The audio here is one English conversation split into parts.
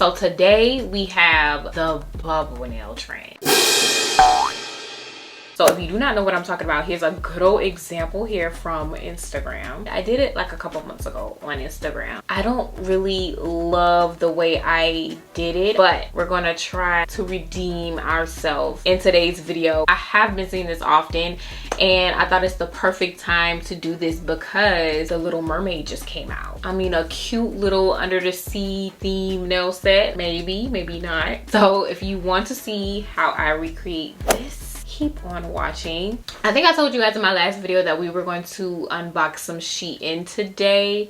So today we have the bubble nail trend. So if you do not know what I'm talking about, here's a good old example here from Instagram. I did it like a couple months ago on Instagram. I don't really love the way I did it, but we're gonna try to redeem ourselves in today's video. I have been seeing this often, and I thought it's the perfect time to do this because the Little Mermaid just came out. I mean, a cute little under the sea theme nail set, maybe not. So if you want to see how I recreate this, keep on watching. I think I told you guys in my last video that we were going to unbox some Shein today,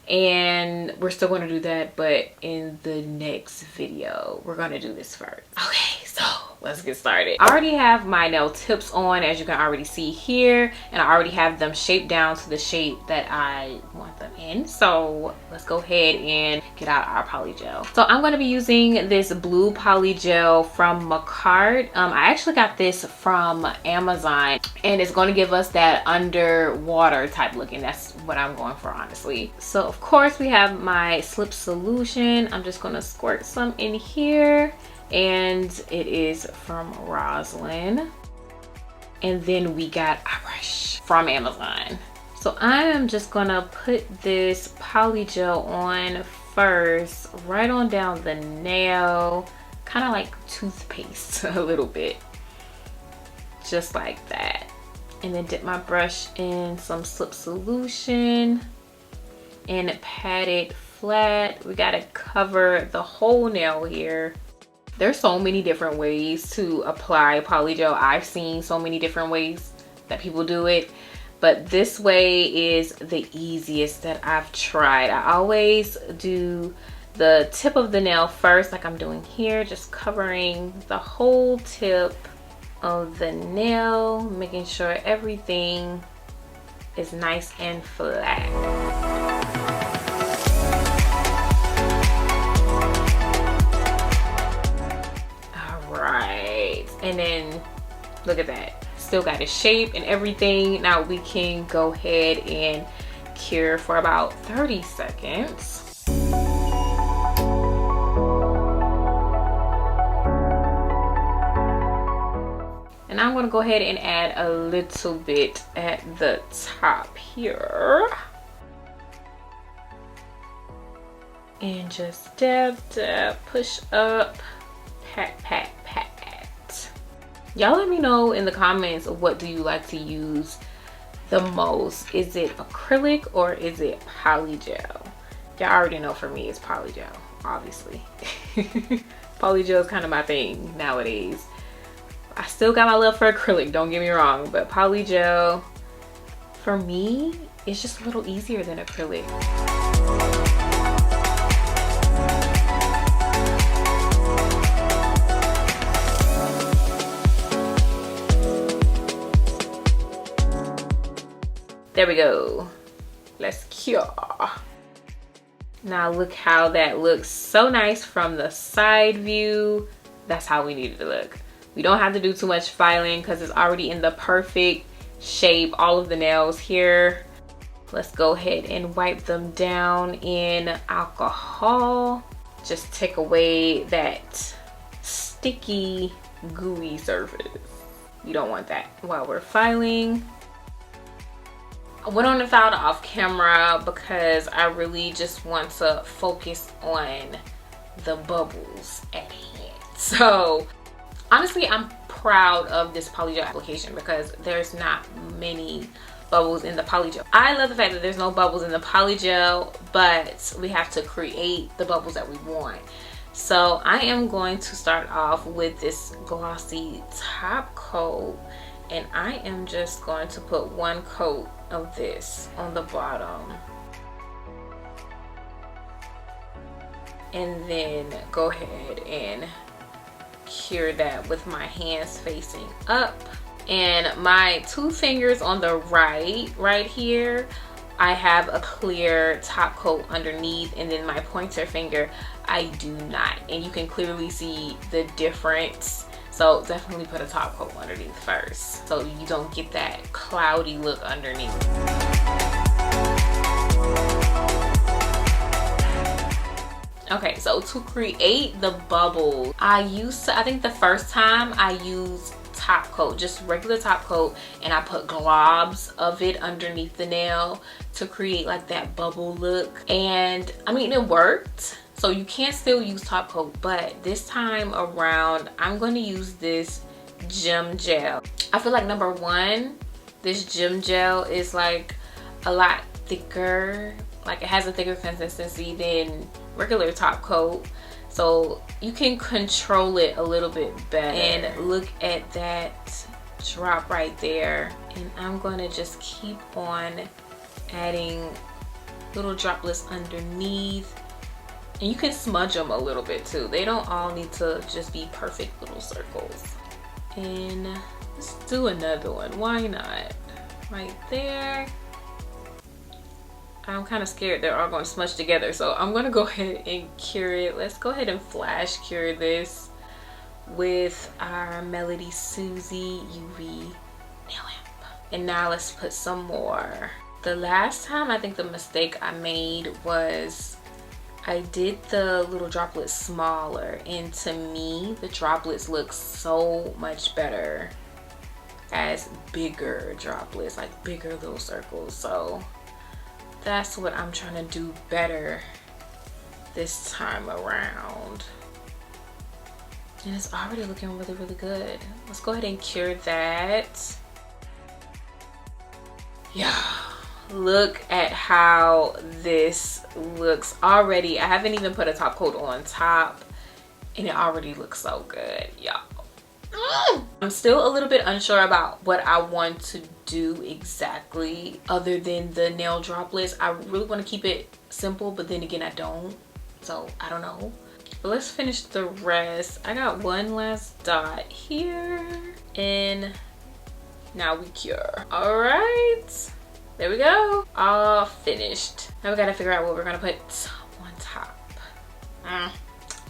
and we're still going to do that, but in the next video we're going to do this first. Okay, so let's get started. I already have my nail tips on, as you can already see here, and I already have them shaped down to the shape that I want them in. So let's go ahead and get out our polygel. So I'm going to be using this blue polygel from Macard. I actually got this from Amazon, and it's going to give us that underwater type look, and that's what I'm going for, honestly. So of course we have my slip solution. I'm just going to squirt some in here, and it is from Roslyn. And then we got a brush from Amazon. So I am just gonna put this polygel on first, right on down the nail, kind of like toothpaste a little bit, just like that. And then dip my brush in some slip solution and pat it flat. We gotta cover the whole nail here. There's so many different ways to apply polygel. I've seen so many different ways that people do it, but this way is the easiest that I've tried. I always do the tip of the nail first, like I'm doing here, just covering the whole tip of the nail, making sure everything is nice and flat. And then look at that, still got its shape and everything. Now we can go ahead and cure for about 30 seconds. And I'm going to go ahead and add a little bit at the top here, and just dab, push up, pat, pat, pat. Y'all let me know in the comments, what do you like to use the most? Is it acrylic or is it polygel? Y'all already know for me it's polygel, obviously. Polygel is kind of my thing nowadays. I still got my love for acrylic, don't get me wrong, but polygel for me is just a little easier than acrylic. There we go. Let's cure. Now look how that looks so nice from the side view. That's how we need it to look. We don't have to do too much filing because it's already in the perfect shape, all of the nails here. Let's go ahead and wipe them down in alcohol. Just take away that sticky, gooey surface. You don't want that while we're filing. I went on and filed off camera because I really just want to focus on the bubbles at hand. So honestly, I'm proud of this polygel application because there's not many bubbles in the polygel. I love the fact that there's no bubbles in the polygel, but we have to create the bubbles that we want. So I am going to start off with this glossy top coat, and I am just going to put one coat of this on the bottom, and then go ahead and cure that with my hands facing up. And my two fingers on the right here, I have a clear top coat underneath, and then my pointer finger I do not, and you can clearly see the difference. So definitely put a top coat underneath first so you don't get that cloudy look underneath. Okay, so to create the bubbles, I think the first time I used top coat, just regular top coat, and I put globs of it underneath the nail to create like that bubble look. And I mean, it worked. So you can still use top coat, but this time around, I'm going to use this gem gel. I feel like number one, this gem gel is like a lot thicker. Like it has a thicker consistency than regular top coat. So you can control it a little bit better. And look at that drop right there. And I'm gonna just keep on adding little droplets underneath. And you can smudge them a little bit too. They don't all need to just be perfect little circles. And let's do another one. Why not? Right there. I'm kind of scared they're all going to smudge together, so I'm going to go ahead and cure it. Let's go ahead and flash cure this with our Melody Susie UV nail lamp. And now let's put some more. The last time, I think the mistake I made was I did the little droplets smaller, and to me the droplets look so much better as bigger droplets, like bigger little circles. So that's what I'm trying to do better this time around. And it's already looking really, really good. Let's go ahead and cure that. Yeah, look at how this looks already. I haven't even put a top coat on top and it already looks so good, y'all. I'm still a little bit unsure about what I want to do exactly other than the nail droplets. I really want to keep it simple, but then again I don't, so I don't know. But let's finish the rest. I got one last dot here and now we cure. All right, there we go, all finished. Now we gotta figure out what we're gonna put on top.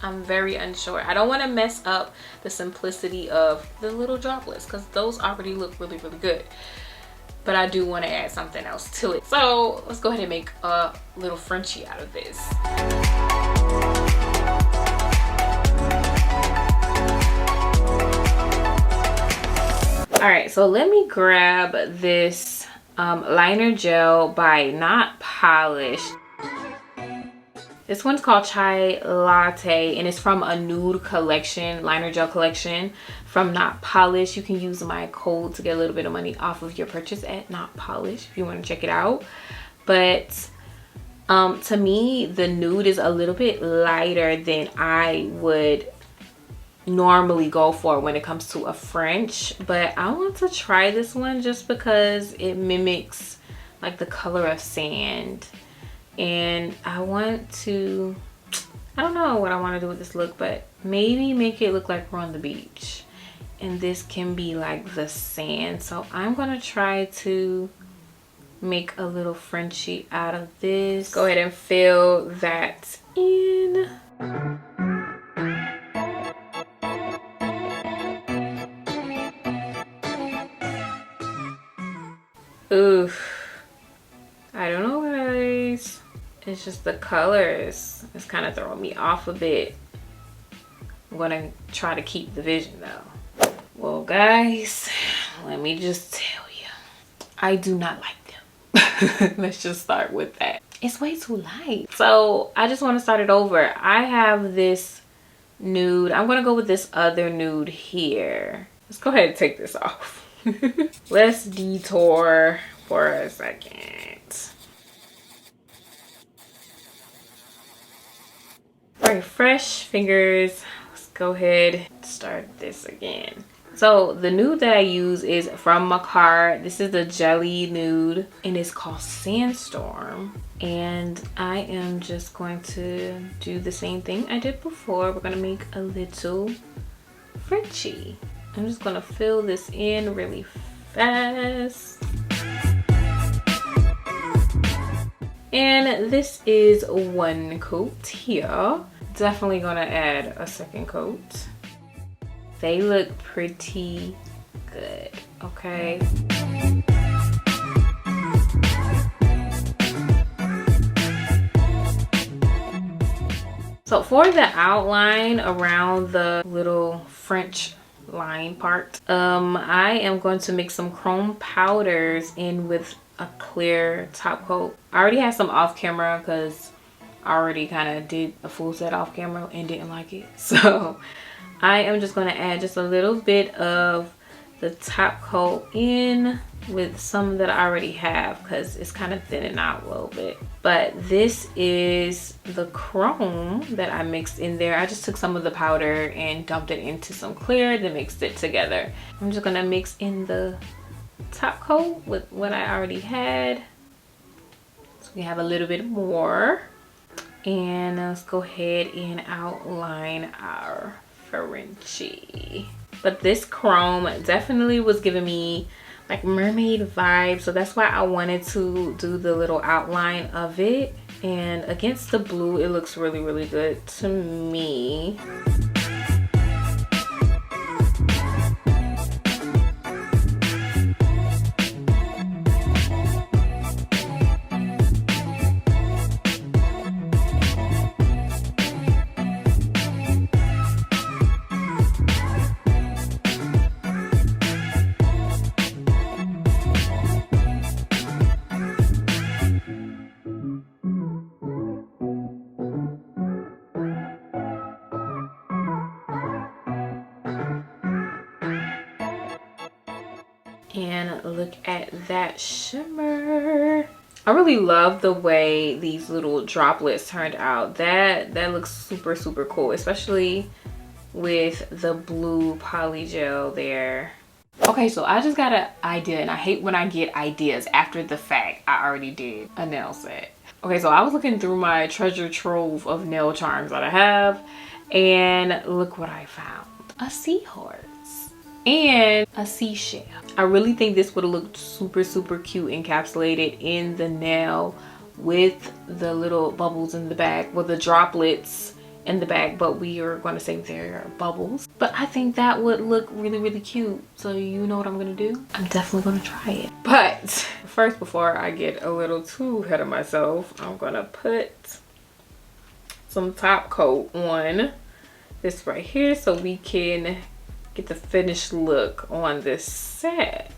I'm very unsure. I don't want to mess up the simplicity of the little droplets because those already look really, really good. But I do want to add something else to it. So let's go ahead and make a little Frenchie out of this. All right, so let me grab this liner gel by Not Polished. This one's called Chai Latte and it's from a nude collection, liner gel collection from Not Polished. You can use my code to get a little bit of money off of your purchase at Not Polished if you want to check it out. But to me, the nude is a little bit lighter than I would normally go for when it comes to a French. But I want to try this one just because it mimics like the color of sand. And I want to, I don't know what I want to do with this look, but maybe make it look like we're on the beach. And this can be like the sand. So I'm going to try to make a little Frenchie out of this. Go ahead and fill that in. Oof. I don't know, guys. It's just the colors. It's kind of throwing me off a bit. I'm gonna try to keep the vision though. Well, guys, let me just tell you, I do not like them. Let's just start with that. It's way too light. So I just want to start it over. I have this nude. I'm gonna go with this other nude here. Let's go ahead and take this off. Let's detour for a second. All right, fresh fingers. Let's go ahead and start this again. So the nude that I use is from Macar. This is the jelly nude and it's called Sandstorm. And I am just going to do the same thing I did before. We're gonna make a little Frenchie. I'm just gonna fill this in really fast. And this is one coat here. Definitely gonna add a second coat. They look pretty good, okay? So for the outline around the little French line part, I am going to mix some chrome powders in with a clear top coat. I already had some off camera because I already kind of did a full set off camera and didn't like it. So I am just going to add just a little bit of the top coat in with some that I already have because it's kind of thinning out a little bit. But this is the chrome that I mixed in there. I just took some of the powder and dumped it into some clear, then mixed it together. I'm just gonna mix in the top coat with what I already had. So we have a little bit more. And let's go ahead and outline our Frenchie. But this chrome definitely was giving me like mermaid vibes, so that's why I wanted to do the little outline of it. And against the blue, it looks really, really good to me. And look at that shimmer. I really love the way these little droplets turned out. That looks super, super cool, especially with the blue polygel there. Okay, so I just got an idea, and I hate when I get ideas after the fact I already did a nail set. Okay, so I was looking through my treasure trove of nail charms that I have, and look what I found. A seahorse and a seashell. I really think this would have looked super, super cute encapsulated in the nail with the little bubbles in the back, with the droplets in the back, but we are going to say they're bubbles. But I think that would look really, really cute. So you know what I'm going to do? I'm definitely going to try it. But first, before I get a little too ahead of myself, I'm going to put some top coat on this right here so we can get the finished look on this set.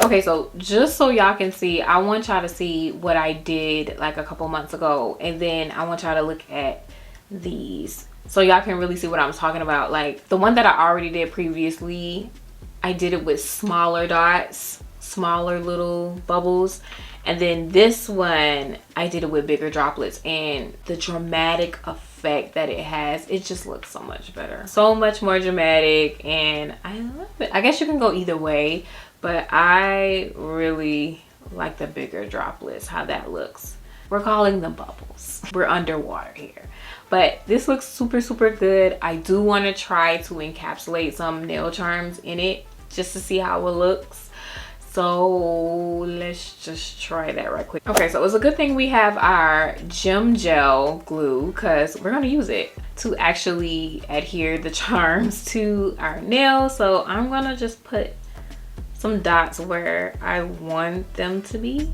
Okay, so just so y'all can see, I want y'all to see what I did like a couple months ago, and then I want y'all to look at these so y'all can really see what I'm talking about. Like the one that I already did previously, I did it with smaller dots, smaller little bubbles. And then this one, I did it with bigger droplets, and the dramatic effect that it has, it just looks so much better. So much more dramatic, and I love it. I guess you can go either way, but I really like the bigger droplets, how that looks. We're calling them bubbles. We're underwater here. But this looks super, super good. I do want to try to encapsulate some nail charms in it just to see how it looks. So let's just try that right quick. Okay, so it's a good thing we have our gem gel glue because we're going to use it to actually adhere the charms to our nails. So I'm going to just put some dots where I want them to be.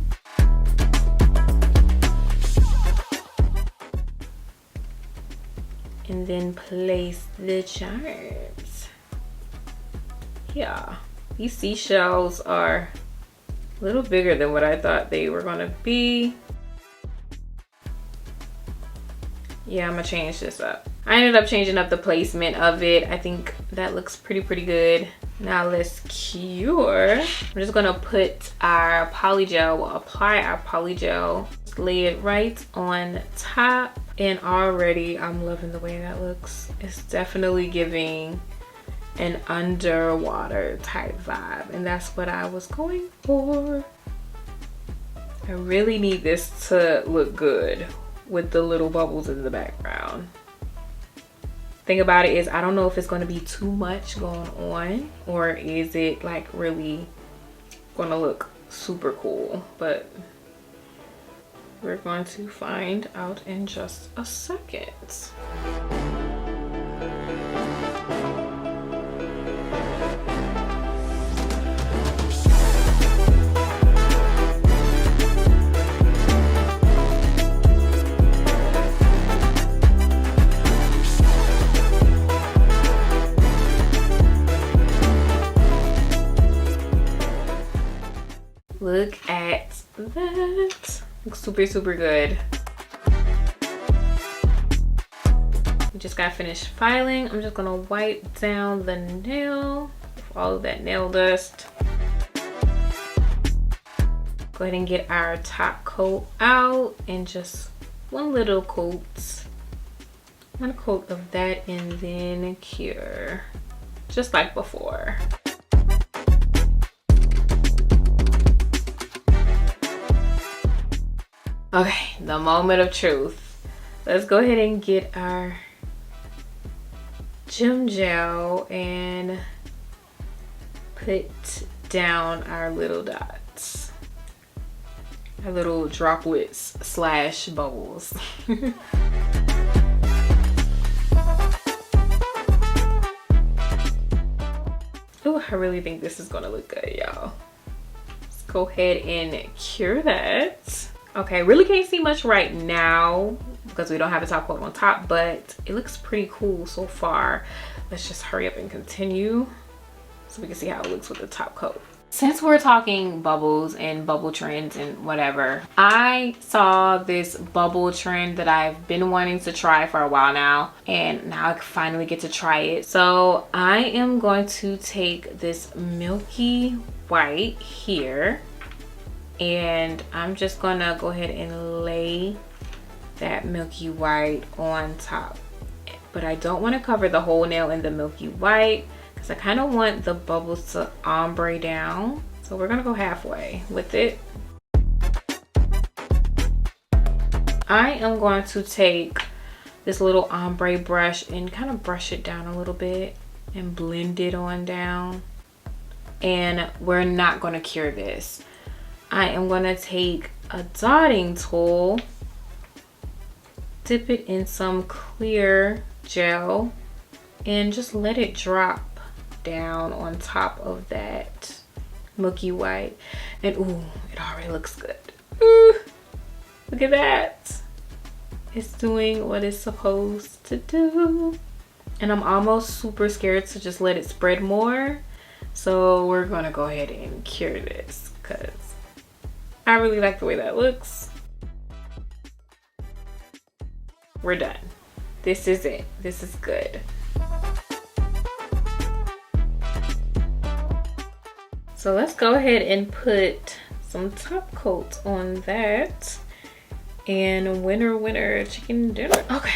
And then place the charms. Yeah. These seashells are a little bigger than what I thought they were gonna be. Yeah, I'm gonna change this up. I ended up changing up the placement of it. I think that looks pretty good. Now let's cure. I'm just gonna put our polygel, we'll apply our polygel, lay it right on top. And already I'm loving the way that looks. It's definitely giving an underwater type vibe, and that's what I was going for. I really need this to look good with the little bubbles in the background. Thing about it is I don't know if it's going to be too much going on, or is it like really going to look super cool, but we're going to find out in just a second. Looks super, super good. We just got finished filing. I'm just gonna wipe down the nail with all of that nail dust. Go ahead and get our top coat out, and just one little coat. One coat of that, and then cure. Just like before. Okay, the moment of truth. Let's go ahead and get our gem gel and put down our little dots. Our little droplets slash bubbles. Oh, I really think this is gonna look good, y'all. Let's go ahead and cure that. Okay, really can't see much right now because we don't have a top coat on top, but it looks pretty cool so far. Let's just hurry up and continue so we can see how it looks with the top coat. Since we're talking bubbles and bubble trends and whatever, I saw this bubble trend that I've been wanting to try for a while now, and now I finally get to try it. So I am going to take this milky white here, and I'm just gonna go ahead and lay that milky white on top. But I don't want to cover the whole nail in the milky white because I kind of want the bubbles to ombre down. So we're gonna go halfway with it. I am going to take this little ombre brush and kind of brush it down a little bit and blend it on down. And we're not gonna cure this. I am gonna take a dotting tool, dip it in some clear gel, and just let it drop down on top of that milky white. And ooh, it already looks good. Ooh, look at that. It's doing what it's supposed to do. And I'm almost super scared to just let it spread more. So we're gonna go ahead and cure this because I really like the way that looks. We're done. This is it. This is good. So let's go ahead and put some top coat on that. And winner, winner, chicken dinner. Okay.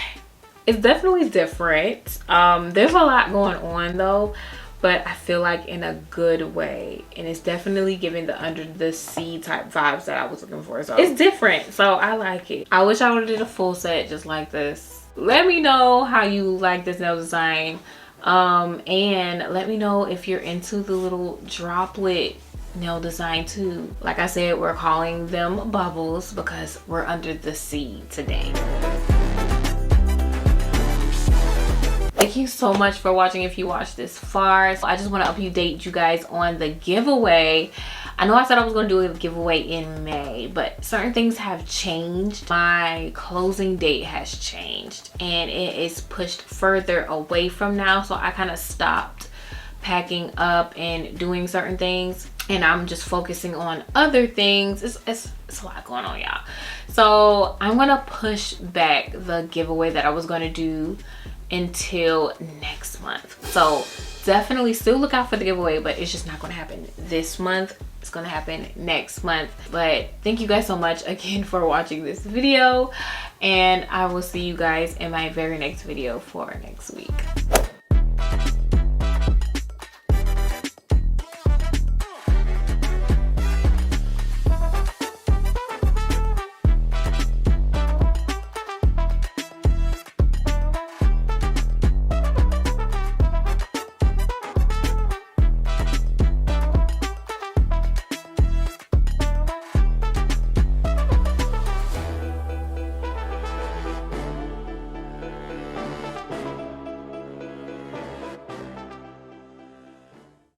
It's definitely different. There's a lot going on though, but I feel like in a good way, and it's definitely giving the under the sea type vibes that I was looking for. So it's different, so I like it. I wish I would have did a full set just like this. Let me know how you like this nail design, and let me know if you're into the little droplet nail design too. Like I said, we're calling them bubbles because we're under the sea today. Thank you so much for watching if you watched this far. So I just want to update you guys on the giveaway. I know I said I was going to do a giveaway in May, but certain things have changed. My closing date has changed and it is pushed further away from now. So I kind of stopped packing up and doing certain things, and I'm just focusing on other things. It's a lot going on, y'all. So I'm going to push back the giveaway that I was going to do until next month. So definitely still look out for the giveaway, but it's just not going to happen this month. It's going to happen next month. But thank you guys so much again for watching this video, and I will see you guys in my very next video for next week.